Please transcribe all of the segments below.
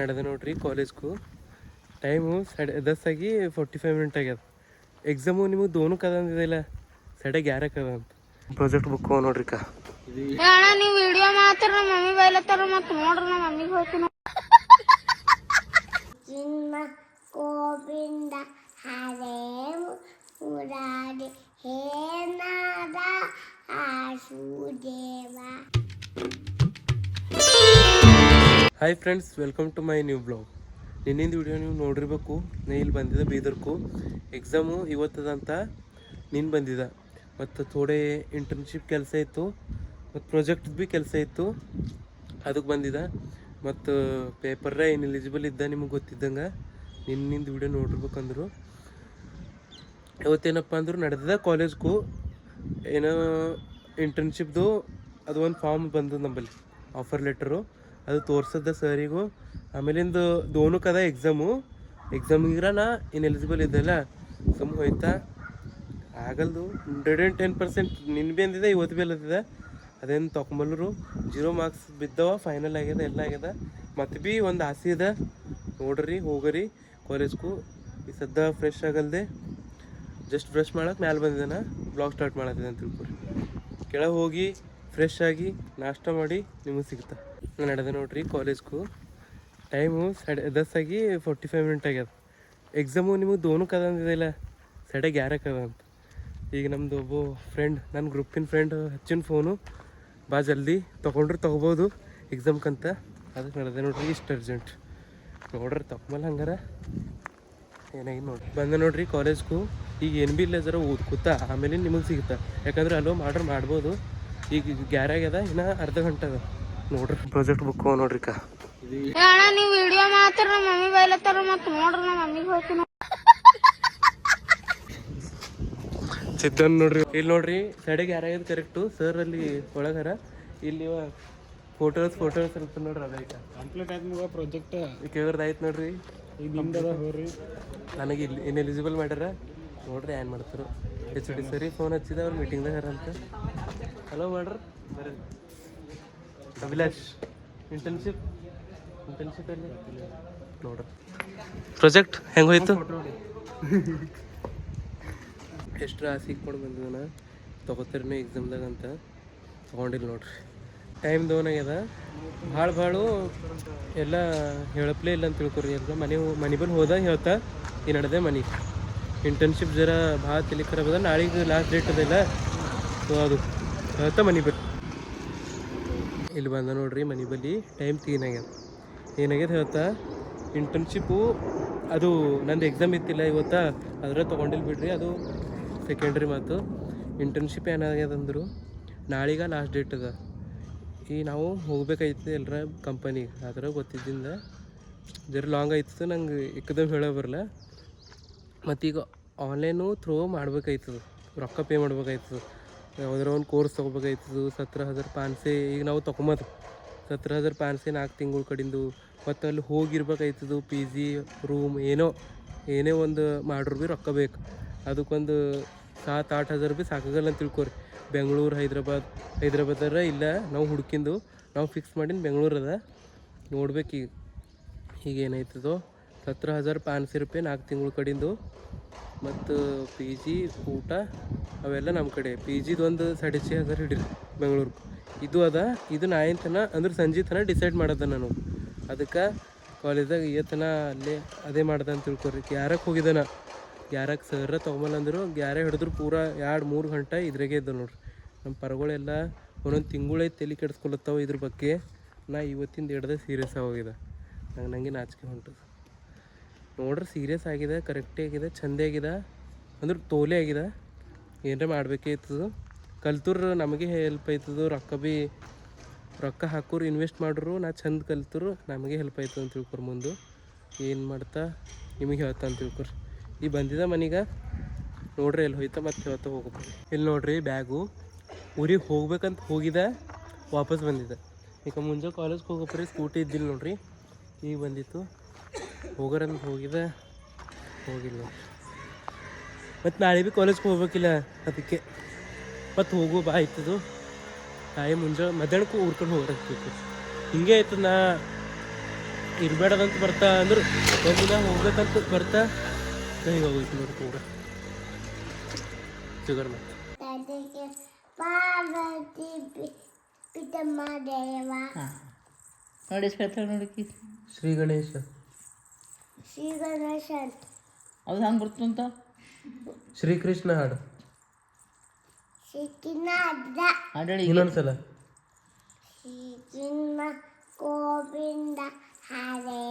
ನಡೆದ ನೋಡ್ರಿ ಕಾಲೇಜ್ಗೂ ಟೈಮು 10:45 ಆಗ್ಯದ. ಎಕ್ಸಾಮು ನಿಮಗೆ ದೋನು ಕದ ಅಂದಿಲ್ಲ 11:30 ಕದ ಅಂತ. ಪ್ರಾಜೆಕ್ಟ್ ಬುಕ್ ನೋಡ್ರಿ ಕಾ ನೀವು ವಿಡಿಯೋ ಮಾತ್ರ ನಮ್ಮ ಮಮ್ಮಿ ಬೈಲತ್ತಾರ ಮತ್ತೆ ನೋಡ್ರಿ ನಮ್ಮ ಮಮ್ಮಿಗೆ ಹೋಗ್ತೀನಿ. ನಿಮ್ಮ ಗೋವಿಂದ ಹರೇ ಮುರಾರಿ ಹೇ ನಾದ ಆಸುದೇವ. Hi friends, welcome to my new blog. ನಿನ್ನಿಂದ ವಿಡಿಯೋ ನೀವು ನೋಡಿರ್ಬೇಕು. ನಾ ಇಲ್ಲಿ ಬಂದಿದ್ದೆ ಬೀದರ್ಕು. ಎಕ್ಸಾಮು ಇವತ್ತದಂತ ನೀನು ಬಂದಿದ್ದ. ಮತ್ತು ಥೋಡೆ ಇಂಟರ್ನ್ಶಿಪ್ ಕೆಲಸ ಇತ್ತು ಮತ್ತು ಪ್ರಾಜೆಕ್ಟ್ ಭೀ ಕೆಲಸ ಇತ್ತು, ಅದಕ್ಕೆ ಬಂದಿದ್ದ. ಮತ್ತು ಪೇಪರ್ರ ಏನು ಎಲಿಜಿಬಲ್ ಇದ್ದ ನಿಮಗೆ ಗೊತ್ತಿದ್ದಂಗೆ ನಿನ್ನಿಂದ ವಿಡಿಯೋ ನೋಡಿರ್ಬೇಕಂದ್ರು. ಇವತ್ತೇನಪ್ಪ ಅಂದ್ರು ನಡೆದ ಕಾಲೇಜ್ಗೂ ಏನೋ ಇಂಟರ್ನ್ಶಿಪ್ದು ಅದು ಒಂದು ಫಾರ್ಮ್ ಬಂದದ ನಂಬಲ್ಲಿ, ಆಫರ್ ಲೆಟರು. ಅದು ತೋರ್ಸದ ಸರಿಗೂ. ಆಮೇಲಿಂದ ದೋನಕ್ಕದ ಎಕ್ಸಾಮಿಗಿರ ನಾ ಇನ್ನು ಎಲಿಜಿಬಲ್ ಇದ್ದಲ್ಲ, ಸುಮ್ಮ ಹೋಯ್ತಾ ಆಗಲ್ದು. 110% ನಿನ್ನ ಭೀ ಅಂದಿದೆ, ಇವತ್ತು ಭೀ ಅಲ್ಲದಿದೆ. ಅದೇನು ತೊಗೊಂಬಲ್ಲರು 0 ಮಾರ್ಕ್ಸ್ ಬಿದ್ದವ. ಫೈನಲ್ ಆಗ್ಯದ, ಎಲ್ಲ ಆಗ್ಯದ. ಮತ್ತು ಭೀ ಒಂದು ಆಸೆ ಇದೆ, ನೋಡ್ರಿ ಹೋಗರಿ ಕಾಲೇಜ್ಗೂ. ಈ ಸದ್ದ ಫ್ರೆಶ್ ಆಗಲ್ದೆ ಜಸ್ಟ್ ಬ್ರಷ್ ಮಾಡಕ್ಕೆ ಮ್ಯಾಲೆ ಬಂದಿದ್ದಾನ, ಬ್ಲಾಗ್ ಸ್ಟಾರ್ಟ್ ಮಾಡತ್ತಿದೆ ಅಂತ ತಿಳ್ಕೊರಿ. ಕೆಳಗೆ ಹೋಗಿ ಫ್ರೆಶ್ ಆಗಿ ನಾಷ್ಟ ಮಾಡಿ ನಿಮಗೆ ಸಿಗ್ತಾ. ನಾನು ನಡೆದೆ ನೋಡ್ರಿ ಕಾಲೇಜ್ಗೂ ಟೈಮು 10:45 ಆಗ್ಯದ. ಎಕ್ಸಾಮು ನಿಮಗೆ ದೋನು ಕದ ಅಂದಿಲ್ಲ 11:30 ಕದ ಅಂತ. ಈಗ ನಮ್ಮದು ಒಬ್ಬ ಫ್ರೆಂಡ್, ನನ್ನ ಗ್ರೂಪಿನ ಫ್ರೆಂಡ್ ಹಚ್ಚಿನ ಫೋನು, ಬಾ ಜಲ್ದಿ ತೊಗೊಂಡ್ರೆ ತೊಗೋಬೋದು ಎಕ್ಸಾಮ್ಕಂತ. ಅದಕ್ಕೆ ನಡೆದೆ ನೋಡ್ರಿ ಇಷ್ಟು ಅರ್ಜೆಂಟ್. ನೋಡ್ರಿ ತಗೊಂಬಲ್ಲ ಹಂಗಾರ ಏನಾಗಿ ನೋಡ್ರಿ ಬಂದೆ ನೋಡ್ರಿ ಕಾಲೇಜ್ಗೂ. ಈಗ ಏನು ಭೀ ಇಲ್ಲ, ಜರ ಓದ್ಕೂತ ಆಮೇಲೆ ನಿಮಗೆ ಸಿಗುತ್ತಾ. ಯಾಕಂದ್ರೆ ಅಲ್ಲೋ ಮಾಡ್ಬೋದು. ಈಗ 11 ಆಗ್ಯದ, ಇನ್ನು ಅರ್ಧ ಗಂಟೆ ಅದ. ನೋಡ್ರಿ ಪ್ರಾಜೆಕ್ಟ್ ಬುಕ್ ನೋಡ್ರಿ ಕಾ ನೀವು ವಿಡಿಯೋ ಮಾತ್ರ ನಮ್ಮ ಮಮ್ಮಿ ಬೈಲತ್ತಾರ ಮತ್ತೆ ನೋಡ್ರಿ ನಮ್ಮ ಮಮ್ಮಿಗೆ ಹೋಗ್ತೀನಿ. ಸಿದ್ಧನ್ ನೋಡ್ರಿ ಇಲ್ಲಿ ನೋಡ್ರಿ 11:30 ಆಗ್ಯದ ಕರೆಕ್ಟು. ಸರ್ ಅಲ್ಲಿ ಒಳಗಾರ, ಇಲ್ಲಿ ಫೋಟೋಸ್ ಸ್ವಲ್ಪ ನೋಡ್ರಿ. ಅದೈತ ಕಂಪ್ಲೀಟ್ ಆಯ್ತು ಪ್ರಾಜೆಕ್ಟ್. ಕೇಳ್ರದ್ದು ಆಯ್ತು ನೋಡ್ರಿ. ಈಗ ನಿಮ್ದು ಹೋಗ್ರಿ. ನನಗೆ ಇಲ್ಲಿ ಏನು ಎಲಿಜಿಬಲ್ ಮಾಡ್ಯಾರ ನೋಡ್ರಿ. ಏನು ಮಾಡ್ತಾರೋ HD ಸರಿ ಫೋನ್ ಹಚ್ಚಿದ, ಅವ್ರು ಮೀಟಿಂಗ್ದಾಗ ಅಂತ. ಹಲೋ ಮಾಡ್ರಿ ಬರ್ರಿ. ಅಭಿಲಾಷ್ ಇಂಟರ್ನ್ಶಿಪ್ ಅಲ್ಲಿ ನೋಡ್ರಿ ಪ್ರಾಜೆಕ್ಟ್ ಹೆಂಗೆ ಹೋಯ್ತು. ಎಷ್ಟು ಆಸೆ ಇಕ್ಕೊಂಡು ಬಂದಿದ್ದಾನ, ತೊಗೋತೀರಿ ಎಕ್ಸಾಮ್ದಾಗ ಅಂತ. ತೊಗೊಂಡಿಲ್ಲ ನೋಡ್ರಿ. ಟೈಮ್ ದೋನಾಗ್ಯದ ಭಾಳು ಎಲ್ಲ ಹೇಳಪ್ಲೇ ಇಲ್ಲ ಅಂತ ತಿಳ್ಕೊರಿ. ಎಲ್ಲ ಮನೆ ಬಂದು ಹೋದಾಗ ಹೇಳ್ತಾ ಈ ನಡೆದೆ ಮನೆ ಇಂಟರ್ನ್ಶಿಪ್ ಜರ ಭಾಳ ತಲೆ ಖರಾಬ್ ಅದ. ನಾಳೆಗೆ ಲಾಸ್ಟ್ ಡೇಟ್ ಅದಲ್ಲ, ಸೊ ಅದು ಹೇಳ್ತಾ ಮನೆ ಬರ್. ಇಲ್ಲಿ ಬಂದ ನೋಡ್ರಿ ಮನೆ ಬಲ್ಲಿ. ಟೈಮ್ 3 ಏನಾಗ್ಯದ ಹೇಳ್ತಾ. ಇಂಟರ್ನ್ಶಿಪ್ಪು ಅದು ನಂದು ಎಕ್ಸಾಮ್ ಇತ್ತಿಲ್ಲ ಇವತ್ತ, ಅದ್ರ ತೊಗೊಂಡಿಲ್ಲ ಬಿಡ್ರಿ, ಅದು ಸೆಕೆಂಡ್ರಿ ಮಾತು. ಇಂಟರ್ನ್ಶಿಪ್ ಏನಾಗ್ಯದ ಅಂದರು ನಾಳೆಗೆ ಲಾಸ್ಟ್ ಡೇಟ್ ಅದ. ಈಗ ನಾವು ಹೋಗ್ಬೇಕಾಯ್ತದೆ ಎಲ್ಲರ ಕಂಪನಿಗೆ, ಅದರ ಗೊತ್ತಿದ್ದಿಂದ ಜರ ಲಾಂಗ್ ಆಯ್ತದೆ. ನಂಗೆ ಏಕದಮ್ ಹೇಳೋ ಬರಲ್ಲ. ಮತ್ತೀಗ ಆನ್ಲೈನು ಥ್ರೂ ಮಾಡ್ಬೇಕಾಯ್ತದೆ, ರೊಕ್ಕ ಪೇ ಮಾಡ್ಬೇಕಾಯ್ತದೆ. ಯಾವ್ದಾರ ಒಂದು ಕೋರ್ಸ್ ತೊಗೋಬೇಕಾಯ್ತದೆ. 17,500 ಈಗ ನಾವು ತೊಗೊಂಬೋದು 17,500 4 ತಿಂಗಳ ಕಡಿಂದು. ಮತ್ತು ಅಲ್ಲಿ ಹೋಗಿರ್ಬೇಕಾಯ್ತದೆ, PG ರೂಮ್ ಏನೇ ಒಂದು ಮಾಡ್ರು ಭೀ ರೊಕ್ಕ ಬೇಕು. ಅದಕ್ಕೊಂದು 7-8 ಹಜಾರ್ ಭೀ ಸಾಕಾಗಲ್ಲ ಅಂತ ತಿಳ್ಕೊರಿ. ಬೆಂಗಳೂರು ಹೈದ್ರಾಬಾದರ ಇಲ್ಲ ನಾವು ಹುಡುಕಿಂದು, ನಾವು ಫಿಕ್ಸ್ ಮಾಡಿನ ಬೆಂಗಳೂರು ಅದ. ನೋಡ್ಬೇಕು ಈಗ ಏನಾಯ್ತದೋ. 17,500 ರೂಪಾಯಿ 4 ತಿಂಗಳ ಕಡಿಂದು. ಮತ್ತು PG ಊಟ ಅವೆಲ್ಲ ನಮ್ಮ ಕಡೆ. PGದು ಒಂದು 6,500 ಹಿಡಿರಿ ಬೆಂಗಳೂರು. ಇದು ಅದ, ಇದು 9 ತನ ಅಂದ್ರೆ ಸಂಜೆ ತನ ಡಿಸೈಡ್ ಮಾಡೋದ ನಾನು. ಅದಕ್ಕೆ ಕಾಲೇಜ್ದಾಗ ತನ ಅಲ್ಲೇ ಅದೇ ಮಾಡ್ದೆ ಅಂತ ತಿಳ್ಕೊರಿ. ಗ್ಯಾರಕ್ಕೆ ಹೋಗಿದ್ದಾನ, ಗ್ಯಾರಕ್ಕೆ ಸರ ತೊಗೊಂಬಲ್ಲ ಅಂದರು. ಗ್ಯಾರೆ ಹಿಡಿದ್ರು ಪೂರ 2-3 ಗಂಟೆ ಇದ್ರಾಗೆ ಇದ್ದ ನೋಡ್ರಿ. ನಮ್ಮ ಪರಗಳೆಲ್ಲ ಒಂದೊಂದು ತಿಂಗಳೈತೆ ತಲೆ ಕೆಡಿಸ್ಕೊಳತ್ತಾವ ಇದ್ರ ಬಗ್ಗೆ. ನಾ ಇವತ್ತಿಂದ ಹಿಡ್ದೆ ಸೀರಿಯಸ್ ಆಗೋಗಿದೆ. ನನಗೆ ನಾಚಿಕೆ ಹೊಂಟದ ನೋಡ್ರಿ. ಸೀರಿಯಸ್ ಆಗಿದೆ, ಕರೆಕ್ಟೇ ಆಗಿದೆ, ಚಂದೇ ಆಗಿದೆ, ಅಂದ್ರೆ ತೋಲೆ ಆಗಿದೆ. ಏನರ ಮಾಡಬೇಕೇ ಇರ್ತದೆ. ಕಲ್ತರು ನಮಗೆ ಹೆಲ್ಪ್ ಆಯ್ತದೆ. ರೊಕ್ಕ ಹಾಕೋರು ಇನ್ವೆಸ್ಟ್ ಮಾಡ್ರು, ನಾ ಚಂದ ಕಲ್ತರು ನಮಗೆ ಹೆಲ್ಪ್ ಆಯ್ತದೆ ಅಂತ ತಿಳ್ಕೊರಿ. ಮುಂದೆ ಏನು ಮಾಡ್ತಾ ನಿಮಗೆ ಹೇಳ್ತಾ ಅಂತ ತಿಳ್ಕೊರಿ. ಈ ಬಂದಿದ್ದ ಮನೆಗೆ ನೋಡ್ರಿ ಎಲ್ಲಿ ಹೋಯ್ತಾ ಮತ್ತೆ ಹೇಳ್ತಾ ಹೋಗ್ಬೇಕು. ಇಲ್ಲಿ ನೋಡ್ರಿ ಬ್ಯಾಗು ಊರಿಗೆ ಹೋಗ್ಬೇಕಂತ ಹೋಗಿದ್ದೆ, ವಾಪಸ್ ಬಂದಿದ್ದೆ. ಈಗ ಮುಂಜಾನೆ ಕಾಲೇಜ್ಗೆ ಹೋಗೋಪ್ರಿ ಸ್ಕೂಟಿ ಇದ್ದಿಲ್ಲ ನೋಡ್ರಿ. ಈಗ ಬಂದಿತ್ತು, ಹೋಗೋರಂತ ಹೋಗಿದ್ದೆ, ಹೋಗಿಲ್ಲ. ಮತ್ತು ನಾಳೆ ಭೀ ಕಾಲೇಜ್ಗೆ ಹೋಗ್ಬೇಕಿಲ್ಲ, ಅದಕ್ಕೆ ಮತ್ತು ಹೋಗೋ ಬಾ ಆಯ್ತದು. ತಾಯಿ ಮುಂಜಾನೆ ಮಧ್ಯಾಹ್ನಕ್ಕೂ ಊರ್ಕೊಂಡು ಹೋಗ್ಬೇಕು. ಹಿಂಗೆ ಆಯ್ತದ. ನಾ ಇರಬೇಡದಂತ ಬರ್ತಾ ಅಂದ್ರೆ ಒಂದಿನ ಹೋಗ್ಬೇಕಂತ ಬರ್ತಾ ಕೈ ಹೋಗ್ಬೇಕು ನೋಡಿ ಪೂರ ಶುಗರ್ ಮತ್ತು ನೋಡಿ ಹೇಳ್ತಾಳೆ ನೋಡಿಕಿ ಶ್ರೀ ಗಣೇಶ ಅದು ಹಂಗೆ ಬರ್ತಂತ ಶ್ರೀಕೃಷ್ಣ ಹಾಡು ಹಾಡಳಿ ಇನ್ನೊಂದ್ಸಲ ಗೋವಿಂದ ಹರೇ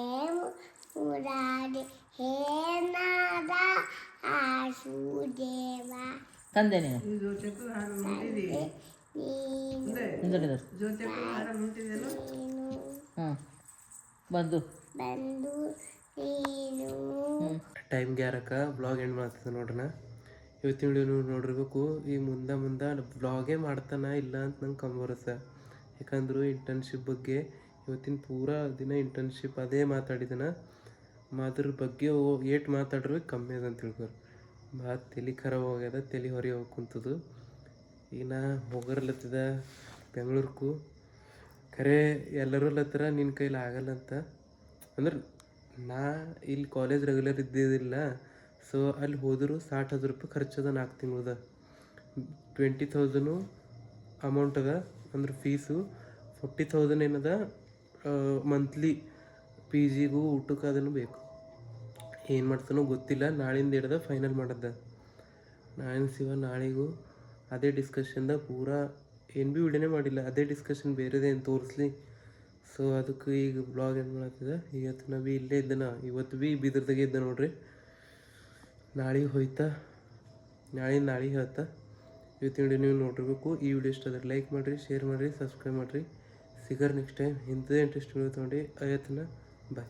ಮುರಾರಿ ಹೇ ನಾದ ಆಸುದೇವ ತಂದೆ ನೀನು ಹಾಂ ಬಂದು ಬಂದು ನೀನು ಟೈಮ್ ಗ್ಯಾರಕ ಬ್ಲಾಗ್ ಎಂಡ್ ಮಾಡ್ತದೆ ನೋಡ್ರಣ ಇವತ್ತಿನ ವಿಡಿಯೋ ನೀವು ನೋಡಿರ್ಬೇಕು ಈ ಮುಂದೆ ಬ್ಲಾಗೇ ಮಾಡ್ತಾನ ಇಲ್ಲ ಅಂತ ನಂಗೆ ಕಂಬರಸ ಯಾಕಂದ್ರೆ ಇಂಟರ್ನ್ಶಿಪ್ ಬಗ್ಗೆ ಇವತ್ತಿನ ಪೂರಾ ದಿನ ಇಂಟರ್ನ್ಶಿಪ್ ಅದೇ ಮಾತಾಡಿದನ ಅದ್ರ ಬಗ್ಗೆ ಏಟ್ ಮಾತಾಡ್ರೂ ಕಮ್ಮಿ ಅದ ಅಂತ ತಿಳ್ಕೊರು ಭಾಳ ತಲೆ ಖರಾಬ್ ಹೋಗ್ಯದ ತಲೆ ಹೊರಗೆ ಹೋಗಿ ಕುಂತದು ಈಗ ನಾ ಹೋಗರ್ಲತ್ತದ ಬೆಂಗ್ಳೂರ್ಗೂ ಖರೆ ಎಲ್ಲರೂ ಲತ್ತರ ನಿನ್ನ ಕೈಲಿ ಆಗಲ್ಲ ಅಂತ ಅಂದ್ರೆ ನಾ ಇಲ್ಲಿ ಕಾಲೇಜ್ ರೆಗ್ಯುಲರ್ ಇದ್ದಿದ್ದಿಲ್ಲ ಸೊ ಅಲ್ಲಿ ಹೋದರೂ 60,000 ರೂಪಾಯಿ ಖರ್ಚದ 4 ತಿಂಗಳದ 20,000 ಅಮೌಂಟ್ ಅದ ಅಂದ್ರೆ ಫೀಸು 40,000 ಏನದ ಮಂತ್ಲಿ ಪಿ ಜಿಗೂ ಊಟಕ್ಕೆ ಅದನ್ನು ಬೇಕು ಏನು ಮಾಡ್ತಾನೋ ಗೊತ್ತಿಲ್ಲ ನಾಳಿಂದ ಹಿಡ್ದು ಫೈನಲ್ ಮಾಡದ ನಾಳೆಗೂ ಅದೇ ಡಿಸ್ಕಷನ್ದ ಪೂರಾ ಏನು ಭೀ ವಿಡಿಯೋನೇ ಮಾಡಿಲ್ಲ ಅದೇ ಡಿಸ್ಕಷನ್ ಬೇರೆದೇನು ತೋರಿಸ್ಲಿ ಸೊ ಅದಕ್ಕೆ ಈಗ ಬ್ಲಾಗ್ ಏನು ಮಾಡತ್ತದ ಇವತ್ತು ನಾ ಭೀ ಇಲ್ಲೇ ಇದ್ದನ ಇವತ್ತು ಭೀ ಬೀದರ್ದಾಗೆ ಇದ್ದ ನೋಡ್ರಿ ನಾಳೆಗೆ ಹೋಯ್ತಾ ನಾಳೆಗೆ ಹೇಳ್ತಾ ಇವತ್ತಿನ ವಿಡಿಯೋ ನೀವು ನೋಡಿರ್ಬೇಕು ಈ ವಿಡಿಯೋ ಇಷ್ಟ ಅದ್ರ ಲೈಕ್ ಮಾಡಿರಿ ಶೇರ್ ಮಾಡಿರಿ ಸಬ್ಸ್ಕ್ರೈಬ್ ಮಾಡಿರಿ ಸಿಗರ್ ನೆಕ್ಸ್ಟ್ ಟೈಮ್ ಇಂಥದೇ ಇಂಟ್ರೆಸ್ಟ್ ವಿಡಿಯೋ ತೊಗೊಂಡು ಬಾಯ್.